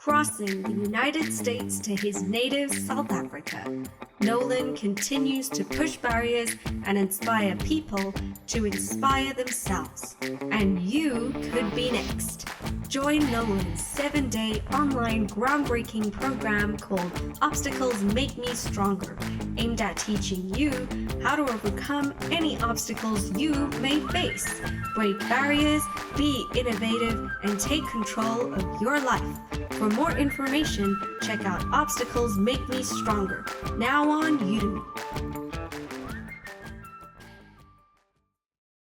crossing the United States to his native South Africa. Nolan continues to push barriers and inspire people to inspire themselves. And you could be next. Join Nolan's 7-day online groundbreaking program called Obstacles Make Me Stronger, aimed at teaching you how to overcome any obstacles you may face, break barriers, be innovative, and take control of your life. For more information, check out Obstacles Make Me Stronger, now on Udemy.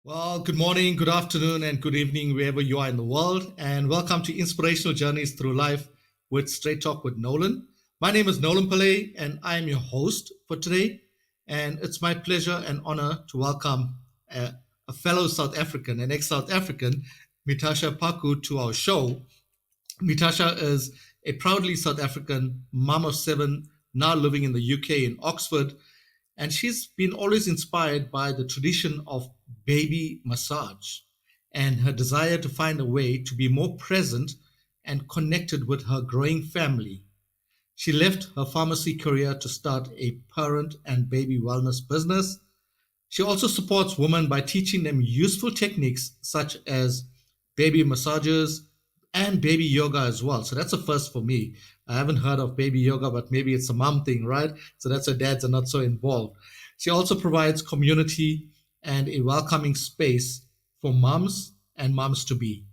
Well, good morning, good afternoon, and good evening, wherever you are in the world, and welcome to Inspirational Journeys Through Life with Straight Talk with Nolan. My name is Nolan Pillay, and I am your host for today, and it's my pleasure and honor to welcome a fellow South African, an ex-South African, Mitasha Paku, to our show. Mitasha is a proudly South African mom of 7, now living in the UK in Oxford, and she's been always inspired by the tradition of baby massage and her desire to find a way to be more present and connected with her growing family. She left her pharmacy career to start a parent and baby wellness business. She also supports women by teaching them useful techniques such as baby massages and baby yoga as well. So that's a first for me. I haven't heard of baby yoga, but maybe it's a mom thing, right? So that's why dads are not so involved. She also provides community and a welcoming space for moms and moms-to-be.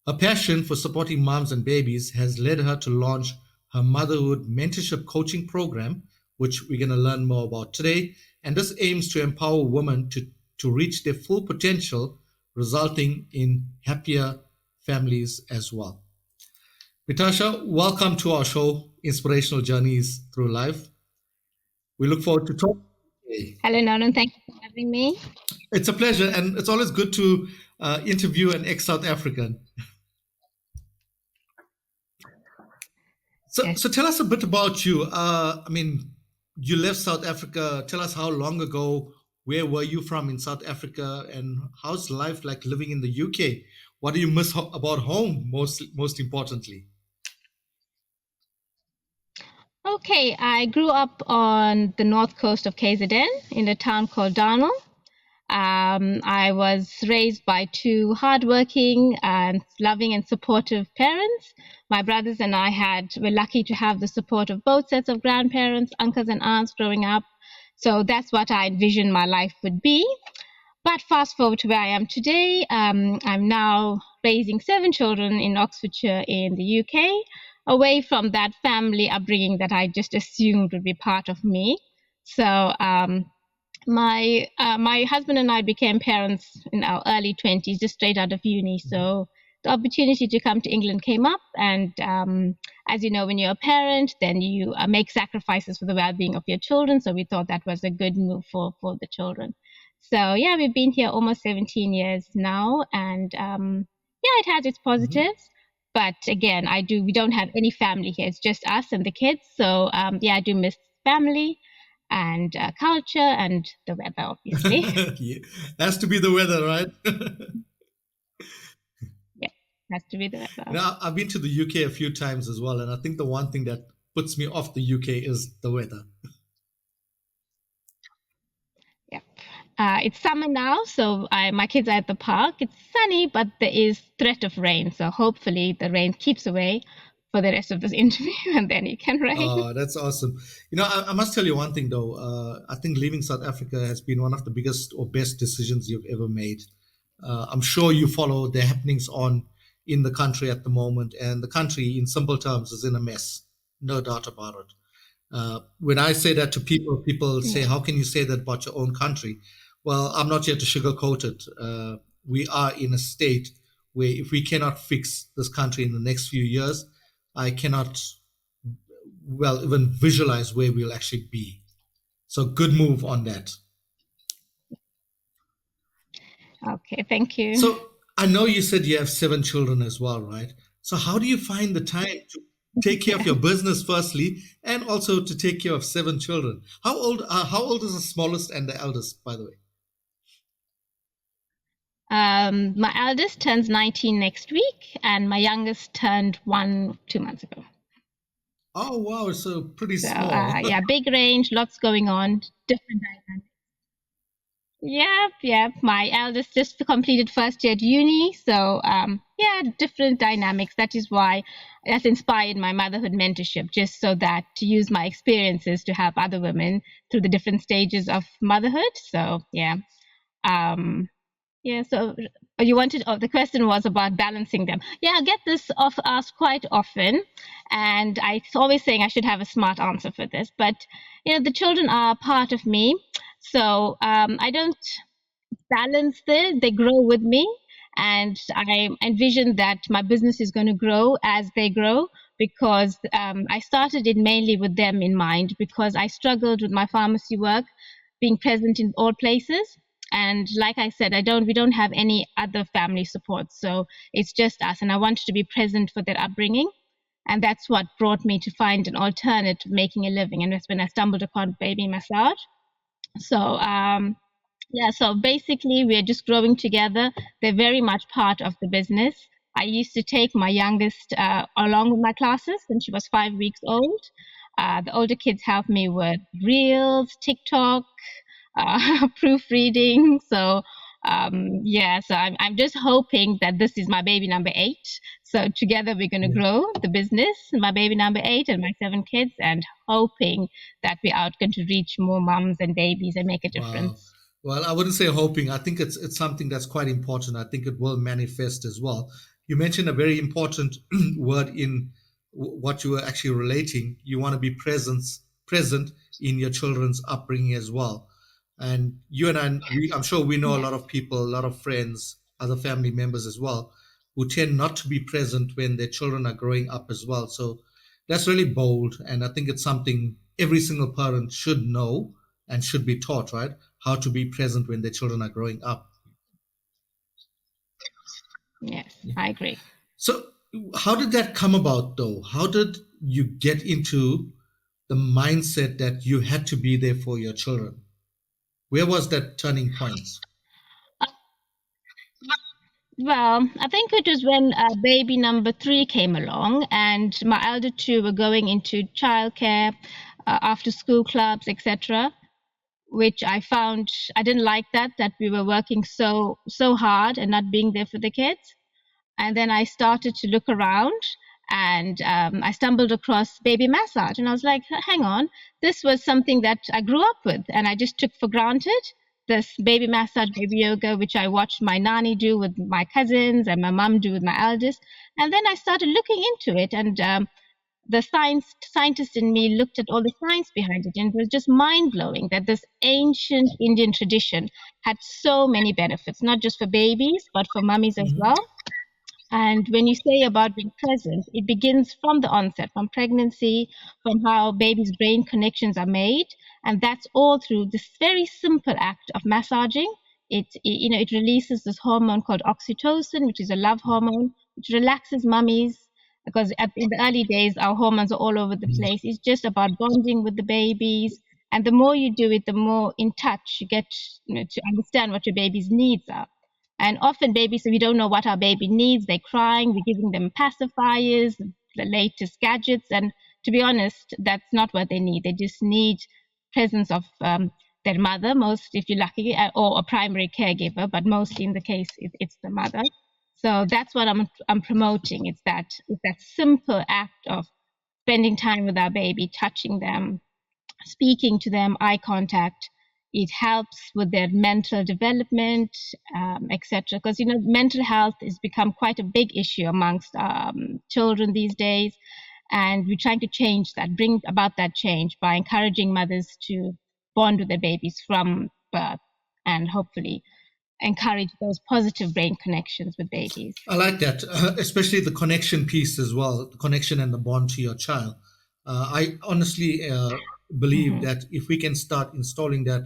Her passion for supporting moms and babies has led her to launch her motherhood mentorship coaching program, which we're going to learn more about today. And this aims to empower women to reach their full potential, resulting in happier families as well. Mitasha, welcome to our show, Inspirational Journeys Through Life. We look forward to talking today. Hello, Nolan. Thank you for having me. It's a pleasure, and it's always good to interview an ex-South African. So tell us a bit about you. You left South Africa. Tell us how long ago, where were you from in South Africa, and how's life like living in the UK? What do you miss about home, most importantly? Okay, I grew up on the north coast of KZN in a town called Darnell. I was raised by 2 hardworking and loving and supportive parents. My brothers and I were lucky to have the support of both sets of grandparents, uncles and aunts growing up. So that's what I envisioned my life would be. But fast forward to where I am today. I'm now raising 7 children in Oxfordshire in the UK, away from that family upbringing that I just assumed would be part of me. So my husband and I became parents in our early 20s, just straight out of uni. So the opportunity to come to England came up, and as you know, when you're a parent, then you make sacrifices for the well-being of your children. So we thought that was a good move for the children. So yeah, we've been here almost 17 years now, and it has its positives. But again, we don't have any family here. It's just us and the kids. So I do miss family and culture and the weather, obviously. Yeah. Has to be the weather, right? Yeah, has to be the weather. Now, I've been to the UK a few times as well, and I think the one thing that puts me off the UK is the weather. It's summer now, so my kids are at the park. It's sunny, but there is threat of rain. So hopefully the rain keeps away for the rest of this interview, and then it can rain. Oh, that's awesome. I must tell you one thing, though. I think leaving South Africa has been one of the biggest or best decisions you've ever made. I'm sure you follow the happenings in the country at the moment, and the country, in simple terms, is in a mess. No doubt about it. When I say that to people say, how can you say that about your own country? Well, I'm not here to sugarcoat it. We are in a state where if we cannot fix this country in the next few years, I cannot, even visualize where we'll actually be. So good move on that. Okay, thank you. So I know you said you have 7 children as well, right? So how do you find the time to take care of your business firstly, and also to take care of 7 children? How old is the smallest and the eldest, by the way? My eldest turns 19 next week, and my youngest turned 2 months ago. Oh, wow. So pretty So, small. yeah, big range, lots going on, different dynamics. Yep. My eldest just completed first year at uni, so yeah, different dynamics. That is why that's inspired my motherhood mentorship, just so that to use my experiences to help other women through the different stages of motherhood. So um, yeah. So you wanted, the question was about balancing them. Yeah, I get this asked quite often, and I always saying I should have a smart answer for this, but the children are part of me, so I don't balance it. They grow with me, and I envision that my business is going to grow as they grow, because I started it mainly with them in mind, because I struggled with my pharmacy work, being present in all places. And like I said, we don't have any other family support, so it's just us. And I wanted to be present for their upbringing, and that's what brought me to find an alternate to making a living. And that's when I stumbled upon baby massage. So yeah, so basically, we're just growing together. They're very much part of the business. I used to take my youngest along with my classes when she was 5 weeks old. The older kids help me with reels, TikTok, proofreading. So, yeah, so I'm just hoping that this is my baby number 8. So, together, we're going to Yeah. grow the business, my baby number 8 and my 7 kids, and hoping that we are going to reach more moms and babies and make a Wow. difference. Well, I wouldn't say hoping. I think it's something that's quite important. I think it will manifest as well. You mentioned a very important word in what you were actually relating. You want to be present in your children's upbringing as well. And you and I'm sure we know a Yes. lot of people, a lot of friends, other family members as well, who tend not to be present when their children are growing up as well. So that's really bold, and I think it's something every single parent should know and should be taught, right? How to be present when their children are growing up. Yes, Yeah. I agree. So, how did that come about, though? How did you get into the mindset that you had to be there for your children? Where was that turning point? Well, I think it was when baby number 3 came along, and my elder two were going into childcare, after school clubs, etc., which I found I didn't like that we were working so hard and not being there for the kids. And then I started to look around, and I stumbled across baby massage, and I was like, hang on, this was something that I grew up with and I just took for granted. This baby massage, baby yoga, which I watched my nanny do with my cousins and my mum do with my eldest. And then I started looking into it, and the scientist in me looked at all the science behind it, and it was just mind blowing that this ancient Indian tradition had so many benefits, not just for babies, but for mummies as Hmm. well. And when you say about being present, it begins from the onset, from pregnancy, from how babies' brain connections are made, and that's all through this very simple act of massaging. It releases this hormone called oxytocin, which is a love hormone, which relaxes mummies, because in the early days our hormones are all over the place. It's just about bonding with the babies, and the more you do it, the more in touch you get, to understand what your baby's needs are. And often babies, we don't know what our baby needs. They're crying, we're giving them pacifiers, the latest gadgets. And to be honest, that's not what they need. They just need presence of their mother, most if you're lucky, or a primary caregiver, but mostly in the case it's the mother. So that's what I'm promoting. It's that simple act of spending time with our baby, touching them, speaking to them, eye contact. It helps with their mental development, etc. Because mental health has become quite a big issue amongst children these days, and we're trying to change that, bring about that change by encouraging mothers to bond with their babies from birth, and hopefully encourage those positive brain connections with babies. I like that, especially the connection piece as well, the connection and the bond to your child. I honestly believe Hmm. that if we can start installing that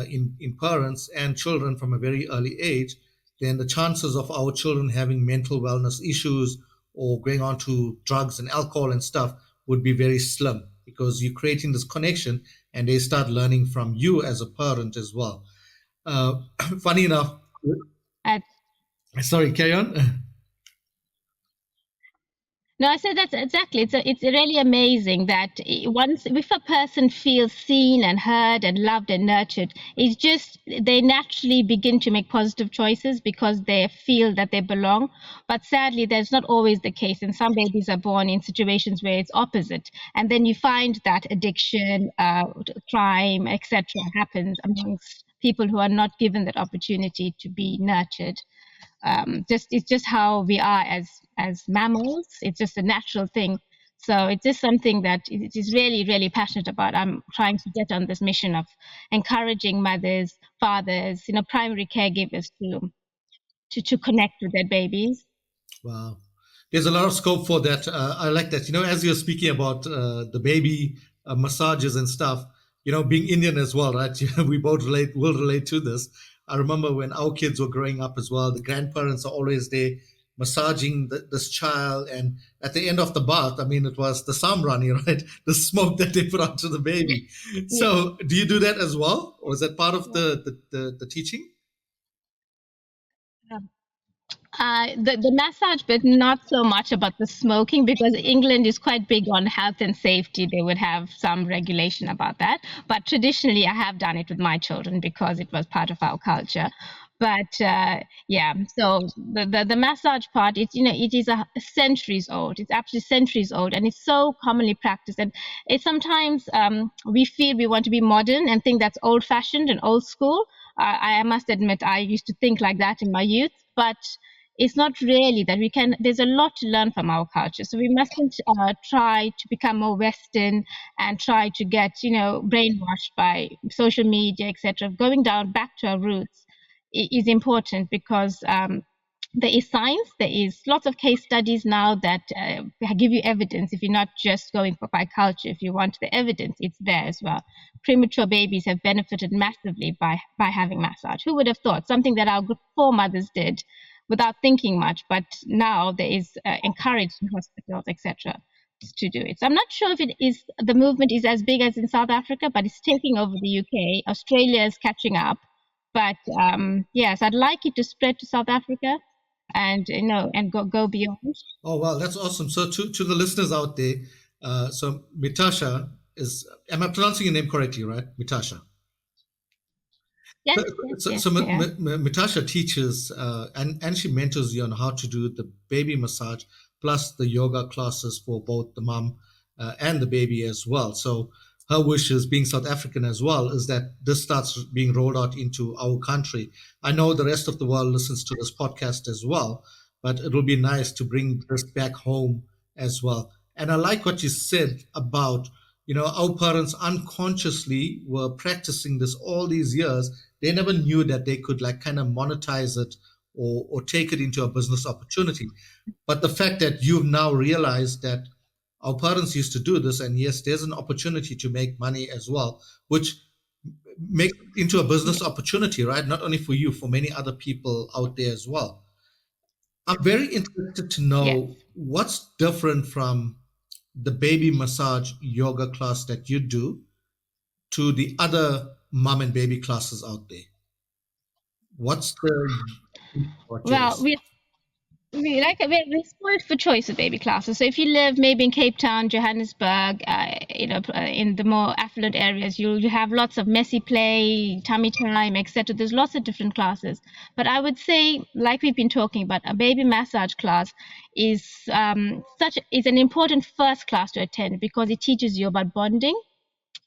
in parents and children from a very early age, then the chances of our children having mental wellness issues or going on to drugs and alcohol and stuff would be very slim, because you're creating this connection and they start learning from you as a parent as well. Uh, funny enough, At Sorry, carry on. No, I said that's exactly. It's really amazing that once if a person feels seen and heard and loved and nurtured, it's just they naturally begin to make positive choices because they feel that they belong. But sadly, that's not always the case, and some babies are born in situations where it's opposite, and then you find that addiction, crime, etc., happens amongst people who are not given that opportunity to be nurtured. Just it's just how we are as mammals. It's just a natural thing. So it's just something that it is really passionate about. I'm trying to get on this mission of encouraging mothers, fathers, primary caregivers to connect with their babies. Wow. There's a lot of scope for that. I like that. As you're speaking about the baby massages and stuff, being Indian as well, right? We both will relate to this. I remember when our kids were growing up as well, the grandparents are always there massaging this child. And at the end of the bath, I mean, it was the samrani, right? The smoke that they put onto the baby. Yeah. So do you do that as well? Or is that part of the teaching? The massage, but not so much about the smoking because England is quite big on health and safety. They would have some regulation about that. But traditionally, I have done it with my children because it was part of our culture. But yeah, so the massage part, it is centuries old. It's actually centuries old, and it's so commonly practiced. And it's sometimes we feel we want to be modern and think that's old fashioned and old school. I must admit, I used to think like that in my youth, but it's not really that we can there's a lot to learn from our culture, so we mustn't try to become more western and try to get brainwashed by social media, etc. Going down back to our roots is important because there is science, there is lots of case studies now that give you evidence. If you're not just going by culture, if you want the evidence, it's there as well. Premature babies have benefited massively by having massage. Who would have thought? Something that our foremothers did without thinking much, but now there is encouraged in hospitals, etc., to do it. So I'm not sure if it is the movement is as big as in South Africa, but it's taking over the UK. Australia is catching up, but yes, I'd like it to spread to South Africa and and go beyond. Oh wow, that's awesome. So to the listeners out there, so Mitasha is, am I pronouncing your name correctly, right? Mitasha. Yes, So, yes, so, yes, so yeah. Mitasha teaches and she mentors you on how to do the baby massage plus the yoga classes for both the mom and the baby as well. So her wish is, being South African as well, is that this starts being rolled out into our country. I know the rest of the world listens to this podcast as well, but it will be nice to bring this back home as well. And I like what you said about, our parents unconsciously were practicing this all these years. They never knew that they could like kind of monetize it or take it into a business opportunity. But the fact that you've now realized that our parents used to do this, and yes, there's an opportunity to make money as well, which makes it into a business Yeah. opportunity, right? Not only for you, for many other people out there as well. I'm very interested to Yes. know what's different from the baby massage yoga class that you do to the other mom and baby classes out there. What's the about Well, yours? we're spoiled for choice with baby classes. So if you live maybe in Cape Town, Johannesburg, in the more affluent areas, you have lots of messy play, tummy time, etc. There's lots of different classes. But I would say, like we've been talking about, a baby massage class is an important first class to attend because it teaches you about bonding.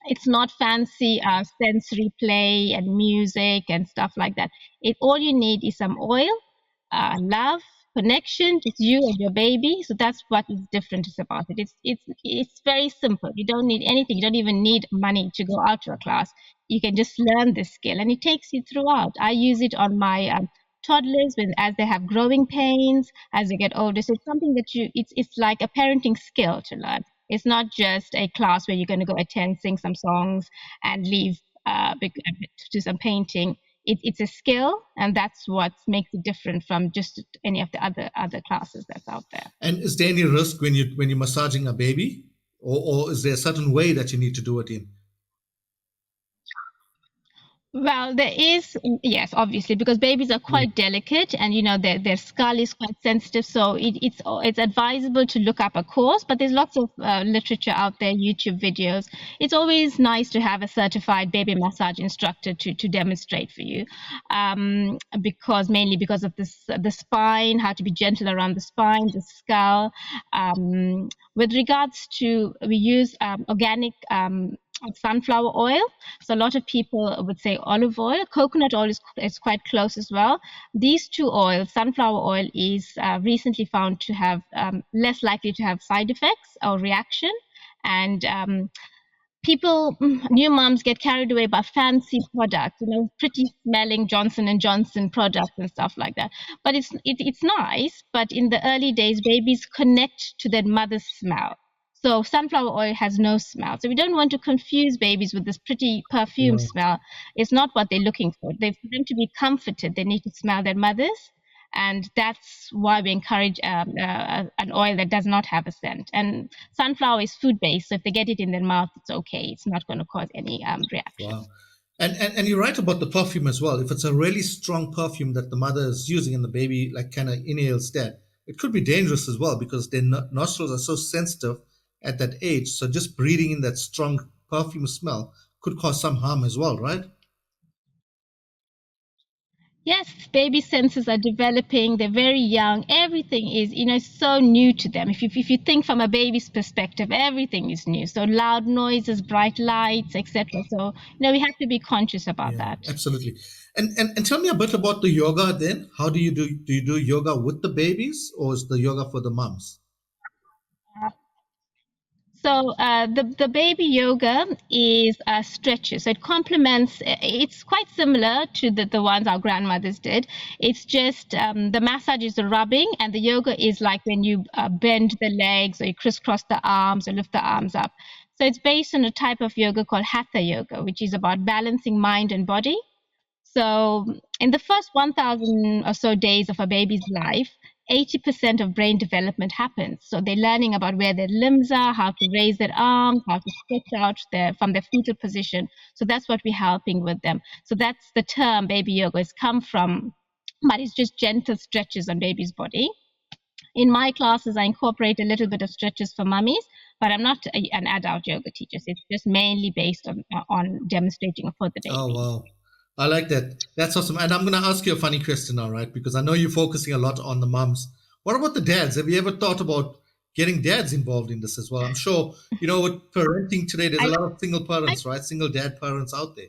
It's not fancy sensory play and music and stuff like that. All you need is some oil, love, connection, just you and your baby. So that's what is different is about it. It's very simple. You don't need anything. You don't even need money to go out to a class. You can just learn this skill, and it takes you throughout. I use it on my toddlers when as they have growing pains, as they get older. So it's something that it's like a parenting skill to learn. It's not just a class where you're going to go attend, sing some songs, and leave do some painting. It's a skill, and that's what makes it different from just any of the other classes that's out there. And is there any risk when you're massaging a baby, or is there a certain way that you need to do it in? Well, there is, yes, obviously, because babies are Yeah. quite delicate, and their skull is quite sensitive. So it's advisable to look up a course. But there's lots of literature out there, YouTube videos. It's always nice to have a certified baby massage instructor to demonstrate for you, because mainly because of the spine, how to be gentle around the spine, the skull. With regards to, we use organic sunflower oil. So a lot of people would say olive oil. Coconut oil is quite close as well. These two oils, sunflower oil is recently found to have less likely to have side effects or reaction. And people, new moms get carried away by fancy products, pretty smelling Johnson and Johnson products and stuff like that. But it's nice. But in the early days, babies connect to their mother's smell. So sunflower oil has no smell. So we don't want to confuse babies with this pretty perfume Yeah. smell. It's not what they're looking for. For them to be comforted, they need to smell their mothers. And that's why we encourage an oil that does not have a scent. And sunflower is food based, so if they get it in their mouth, it's okay. It's not going to cause any reaction. Wow. And you're right about the perfume as well. If it's a really strong perfume that the mother is using and the baby like kind of inhales that, it could be dangerous as well because their nostrils are so sensitive at that age. So just breathing in that strong perfume smell could cause some harm as well, right? Yes, baby senses are developing. They're very young. Everything is, so new to them. If you think from a baby's perspective, everything is new. So loud noises, bright lights, etc. So we have to be conscious about Yeah, that. absolutely. And tell me a bit about the yoga then. How do you do yoga with the babies or is the yoga for the moms? So the baby yoga is stretches. So it complements. It's quite similar to the ones our grandmothers did. It's just the massage is the rubbing, and the yoga is like when you bend the legs or you crisscross the arms or lift the arms up. So it's based on a type of yoga called hatha yoga, which is about balancing mind and body. So, in the first 1,000 or so days of a baby's life, 80% of brain development happens. So, they're learning about where their limbs are, how to raise their arms, how to stretch out from their fetal position. So, that's what we're helping with them. So, that's the term baby yoga has come from, but it's just gentle stretches on baby's body. In my classes, I incorporate a little bit of stretches for mummies, but I'm not an adult yoga teacher. So it's just mainly based on demonstrating for the Oh, babies. wow. I like that. That's awesome. And I'm going to ask you a funny question now, right? Because I know you're focusing a lot on the moms. What about the dads? Have you ever thought about getting dads involved in this as well? I'm sure, with parenting today, there's a I, lot of single I parents, right? Single dad parents out there.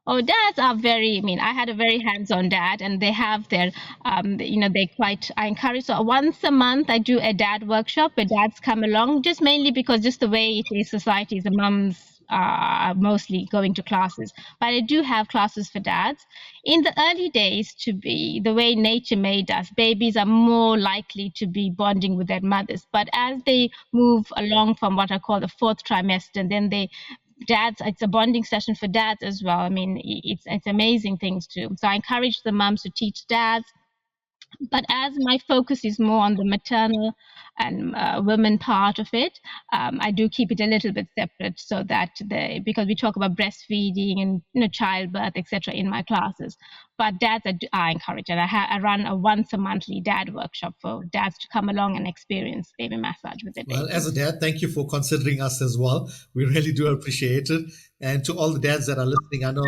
Oh, dads are very, I mean, I had a very hands-on dad, and they have their, they quite, I encourage, so once a month I do a dad workshop where dads come along, just mainly because just the way it is society, the mums are mostly going to classes. But I do have classes for dads. In the early days, to be the way nature made us, babies are more likely to be bonding with their mothers. But as they move along from what I call the fourth trimester, and then dads, it's a bonding session for dads as well. I mean, it's amazing things too. So I encourage the moms to teach dads, but as my focus is more on the maternal and women part of it, I do keep it a little bit separate so that because we talk about breastfeeding and childbirth, etc. in my classes. But dads, I encourage, and I run a once a monthly dad workshop for dads to come along and experience baby massage with their Well, as a babies. dad, thank you for considering us as well. We really do appreciate it. And to all the dads that are listening, I know.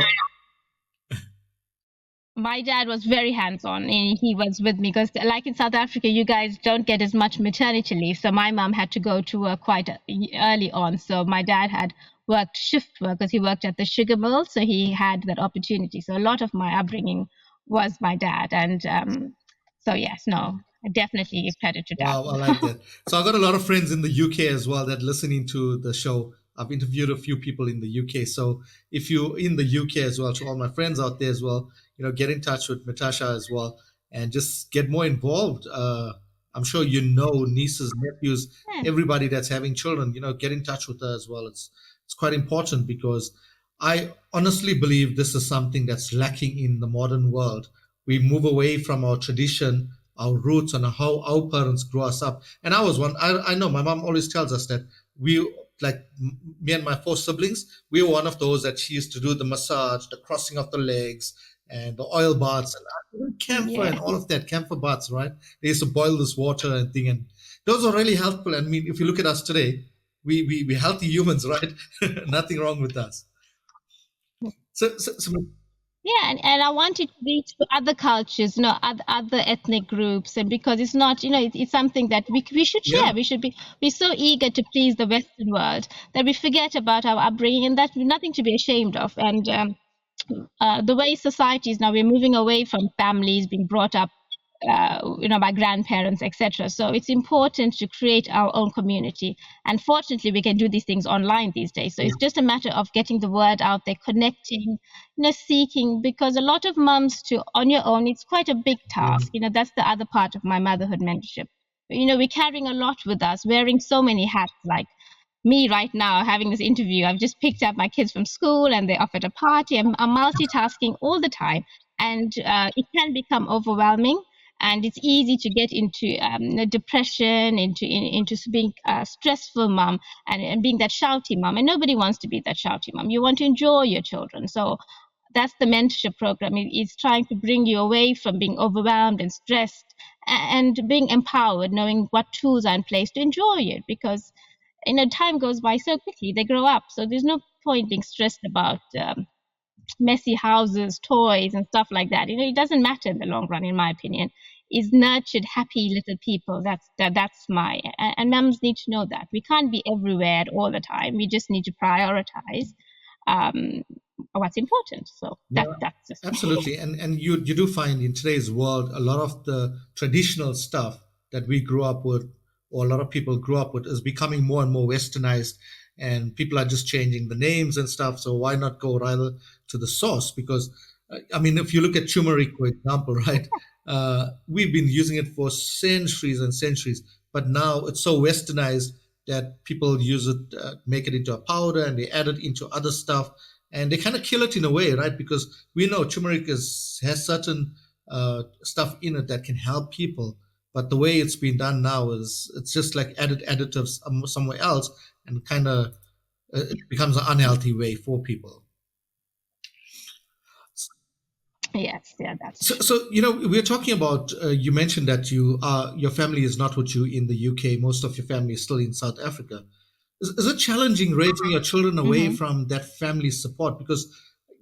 My dad was very hands-on, and he was with me because like in South Africa, you guys don't get as much maternity leave, so my mom had to go to work quite early on. So my dad had worked shift work because he worked at the sugar mill, so he had that opportunity. So a lot of my upbringing was my dad. And so yes, no, I definitely give credit to dad. Wow, I like that. So I've got a lot of friends in the UK as well that listening to the show. I've interviewed a few people in the UK. So if you're in the UK as well, to all my friends out there as well, get in touch with Metasha as well and just get more involved. I'm sure nieces, nephews, Yeah. everybody that's having children, get in touch with her as well. It's quite important because I honestly believe this is something that's lacking in the modern world. We move away from our tradition, our roots, and how our parents grew us up. And I was one. I know my mom always tells us that we like me and my four siblings, we were one of those that she used to do the massage, the crossing of the legs, and the oil baths, and camphor Yeah. and all of that, camphor baths, right? They used to boil this water and thing, and those are really helpful. I mean, if you look at us today, we healthy humans, right? Nothing wrong with us. So Yeah, and I want it to reach to other cultures, other ethnic groups, and because it's not, it's something that we should yeah, share. We should be so eager to please the Western world that we forget about our upbringing, and that's nothing to be ashamed of. And the way society is now, we're moving away from families being brought up by grandparents, etc. So it's important to create our own community. And fortunately, we can do these things online these days. So it's just a matter of getting the word out there, connecting, seeking, because a lot of mums to on your own, it's quite a big yeah. task. That's the other part of my motherhood mentorship. We're carrying a lot with us, wearing so many hats, like me right now having this interview. I've just picked up my kids from school and they're off at a party. I'm multitasking all the time, and it can become overwhelming. And it's easy to get into depression, into being a stressful mom, and being that shouty mom. And nobody wants to be that shouty mom. You want to enjoy your children. So that's the mentorship program. It's trying to bring you away from being overwhelmed and stressed, and being empowered, knowing what tools are in place to enjoy it. Because time goes by so quickly, they grow up, so there's no point being stressed about messy houses, toys, and stuff like that. It doesn't matter in the long run, in my opinion. Is nurtured, happy little people. That's my, and mums need to know that we can't be everywhere all the time. We just need to prioritize um, what's important. So that's just Absolutely, and you do find in today's world a lot of the traditional stuff that we grew up with, or a lot of people grew up with, is becoming more and more westernized, and people are just changing the names and stuff. So why not go rather to the source? Because I mean, if you look at turmeric, for example, right? We've been using it for centuries and centuries, but now it's so westernized that people use it, make it into a powder, and they add it into other stuff, and they kind of kill it in a way, right? Because we know turmeric has certain stuff in it that can help people, but the way it's been done now is it's just like added additives somewhere else, and kind of it becomes an unhealthy way for people. yes, yeah, that's So, true. we're talking about. You mentioned that your family is not with you in the UK. Most of your family is still in South Africa. Is it challenging raising your children away Hmm. from that family support? Because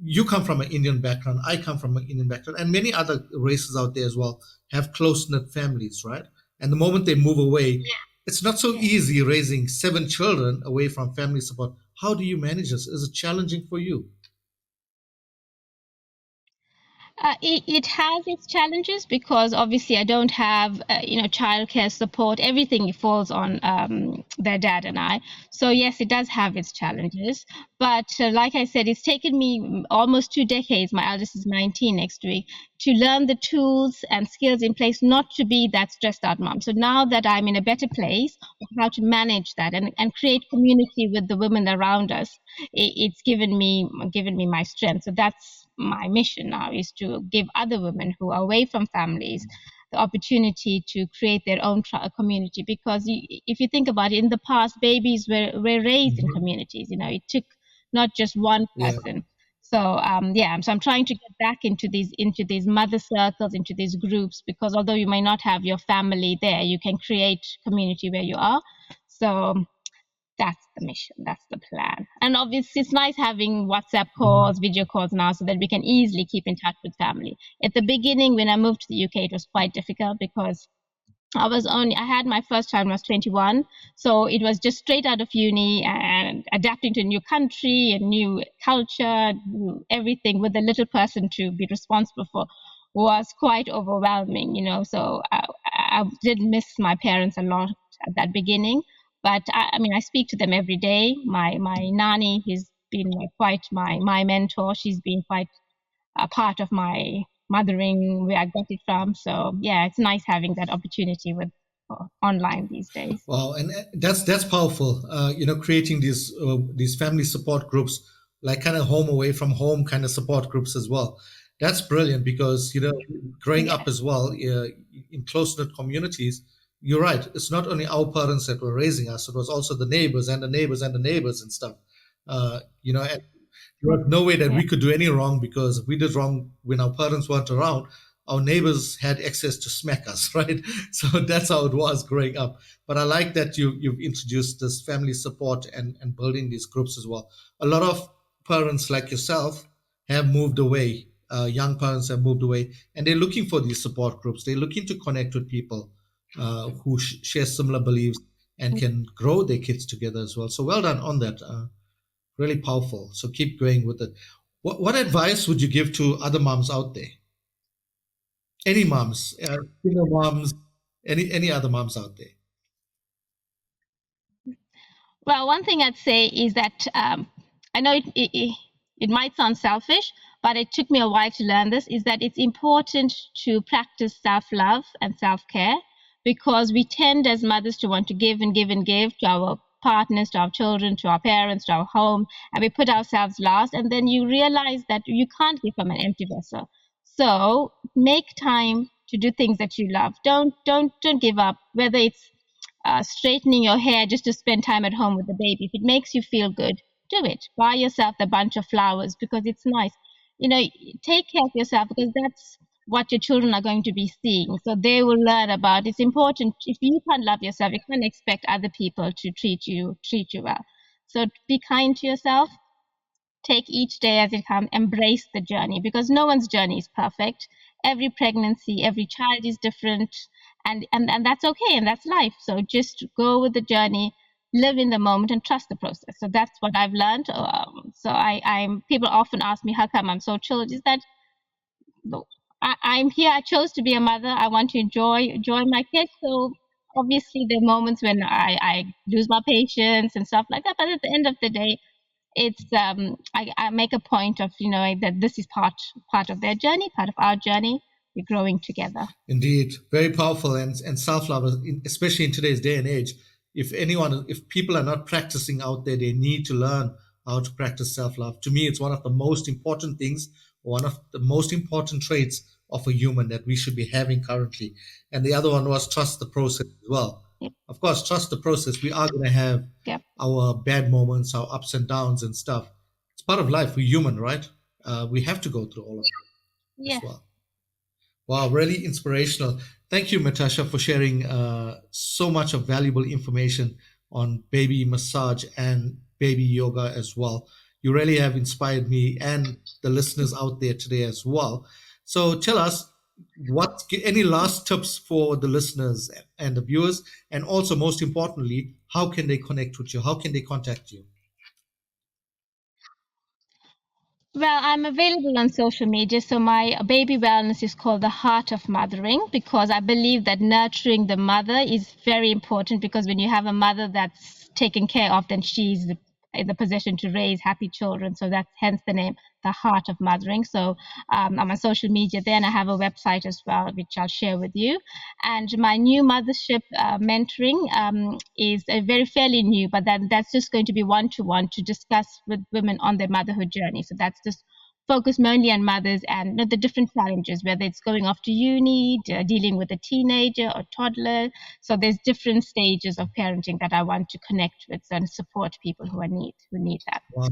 you come from an Indian background, I come from an Indian background, and many other races out there as well have close knit families, right? And the moment they move away, it's not so Yeah. easy raising seven children away from family support. How do you manage this? Is it challenging for you? It has its challenges, because obviously I don't have childcare support. Everything falls on their dad and I. So yes, it does have its challenges. But like I said, it's taken me almost 2 decades. My eldest is 19 next week, to learn the tools and skills in place not to be that stressed out mom. So now that I'm in a better place of how to manage that, and create community with the women around us, it's given me my strength. So that's my mission now, is to give other women who are away from families the opportunity to create their own community. Because if you think about it, in the past, babies were raised in Mhm. communities. It took not just one Yeah. person. So yeah, so I'm trying to get back into these mother circles, into these groups, because although you may not have your family there, you can create community where you are. So that's the mission, that's the plan. And obviously it's nice having WhatsApp Mhm. calls, video calls now, so that we can easily keep in touch with family. At the beginning, when I moved to the UK, it was quite difficult, because I had my first child when I was 21. So it was just straight out of uni, and adapting to a new country and new culture, everything, with a little person to be responsible for, was quite overwhelming. So I did miss my parents a lot at that beginning. But I mean, I speak to them every day. My nanny has been quite my mentor. She's been quite a part of my mothering, where I got it from. So yeah, it's nice having that opportunity with online these days. Wow, and that's powerful. Creating these family support groups, like kind of home away from home kind of support groups as well. That's brilliant because growing up Yes. as well in close knit communities, you're right. It's not only our parents that were raising us; it was also the neighbors and the neighbors and the neighbors and stuff. And there was no way that Yeah. we could do any wrong, because if we did wrong when our parents weren't around, our neighbors had access to smack us, right? So that's how it was growing up. But I like that you've introduced this family support and building these groups as well. A lot of parents like yourself have moved away. Young parents have moved away, and they're looking for these support groups. They're looking to connect with people who share similar beliefs and can grow their kids together as well. So well done on that. Really powerful. So keep going with it. What advice would you give to other moms out there? Any moms, single moms, any other moms out there? Well, one thing I'd say is that I know it might sound selfish, but it took me a while to learn this, is that it's important to practice self-love and self-care, because we tend as mothers to want to give and give and give to our partners, to our children, to our parents, to our home, and we put ourselves last, and then you realize that you can't give from an empty vessel. So make time to do things that you love. Don't give up, whether it's straightening your hair just to spend time at home with the baby. If it makes you feel good, do it. Buy yourself a bunch of flowers because it's nice. You know, take care of yourself, because that's what your children are going to be seeing. So they will learn about. It's important. If you can't love yourself, you can't expect other people to treat you well. So be kind to yourself. Take each day as it comes, embrace the journey, because no one's journey is perfect. Every pregnancy, every child is different, and that's okay, and that's life. So just go with the journey, live in the moment, and trust the process. So that's what I've learned. So I'm people often ask me how come I'm so chill. Is that I'm here, I chose to be a mother, I want to enjoy my kids. So obviously there are moments when I lose my patience and stuff like that, but at the end of the day, it's I make a point of that this is part of their journey, part of our journey. We're growing together. Indeed, very powerful, and self love, especially in today's day and age. If people are not practicing out there, they need to learn how to practice self love. To me, it's one of the most important things, one of the most important traits of a human that we should be having currently. And the other one was trust the process as well. Yep. Of course, trust the process. We are going to have Yep. our bad moments, our ups and downs and stuff. It's part of life. We're human, right? We have to go through all of it as Yes. well. Wow, really inspirational. Thank you, Metasha, for sharing so much of valuable information on baby massage and baby yoga as well. You really have inspired me and the listeners out there today as well. So tell us, any last tips for the listeners and the viewers, and also most importantly, how can they connect with you? How can they contact you? Well, I'm available on social media. So my baby wellness is called the Heart of Mothering, because I believe that nurturing the mother is very important, because when you have a mother that's taken care of, then she's in the position to raise happy children. So that's hence the name, the Heart of Mothering. So I'm on social media there, and I have a website as well, which I'll share with you. And my new mothership mentoring is a very fairly new, but that's just going to be one-to-one to discuss with women on their motherhood journey. So that's just focused mainly on mothers and the different challenges, whether it's going off to uni, dealing with a teenager or toddler. So there's different stages of parenting that I want to connect with and support people who need that. Wow.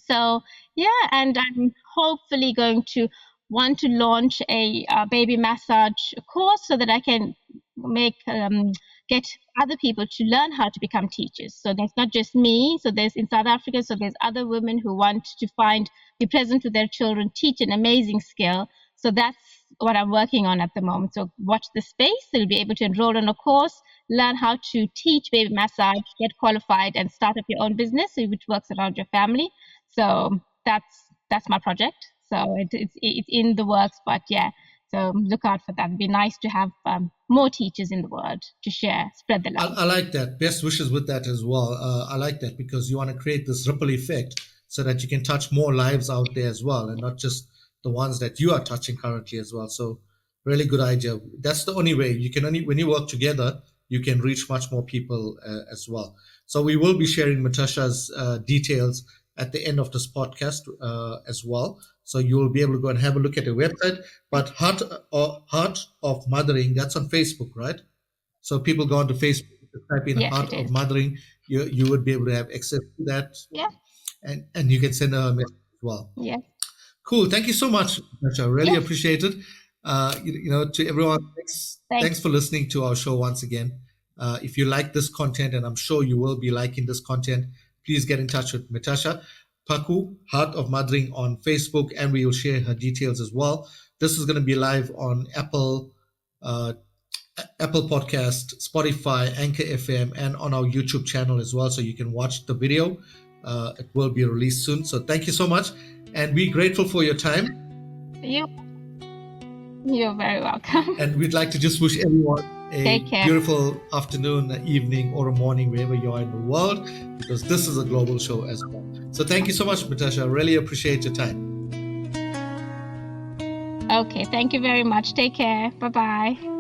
So yeah, and I'm hopefully going to want to launch a baby massage course, so that I can make get other people to learn how to become teachers. So there's not just me. So there's in South Africa. So there's other women who want to be present with their children, teach an amazing skill. So that's what I'm working on at the moment. So watch the space. So you'll be able to enroll in a course, learn how to teach baby massage, get qualified, and start up your own business, which works around your family. So that's my project. So it's in the works, but yeah. So look out for that. It'd be nice to have more teachers in the world to share, spread the love. I like that. Best wishes with that as well. I like that because you want to create this ripple effect so that you can touch more lives out there as well, and not just the ones that you are touching currently as well. So, really good idea. That's the only way you can only when you work together, you can reach much more people as well. So we will be sharing Metasha's details at the end of this podcast as well. So you will be able to go and have a look at her website. But Heart of Mothering, that's on Facebook, right? So people go onto Facebook, type in Yes, Heart it of is. Mothering, you would be able to have access to that. Yeah. And you can send her a message as well. Yes. Cool. Thank you so much, Mitasha. Really Yes. appreciate it. To everyone, thanks for listening to our show once again. If you like this content, and I'm sure you will be liking this content, please get in touch with Metasha, Paku, Heart of Mothering on Facebook, and we will share her details as well. This is going to be live on Apple Podcast, Spotify, Anchor FM, and on our YouTube channel as well, so you can watch the video. It will be released soon. So thank you so much, and we're grateful for your time. You're very welcome. And we'd like to just wish everyone a beautiful afternoon, evening, or a morning, wherever you are in the world, because this is a global show as well. So thank you so much, Mitasha. I really appreciate your time. Okay, thank you very much. Take care. Bye-bye.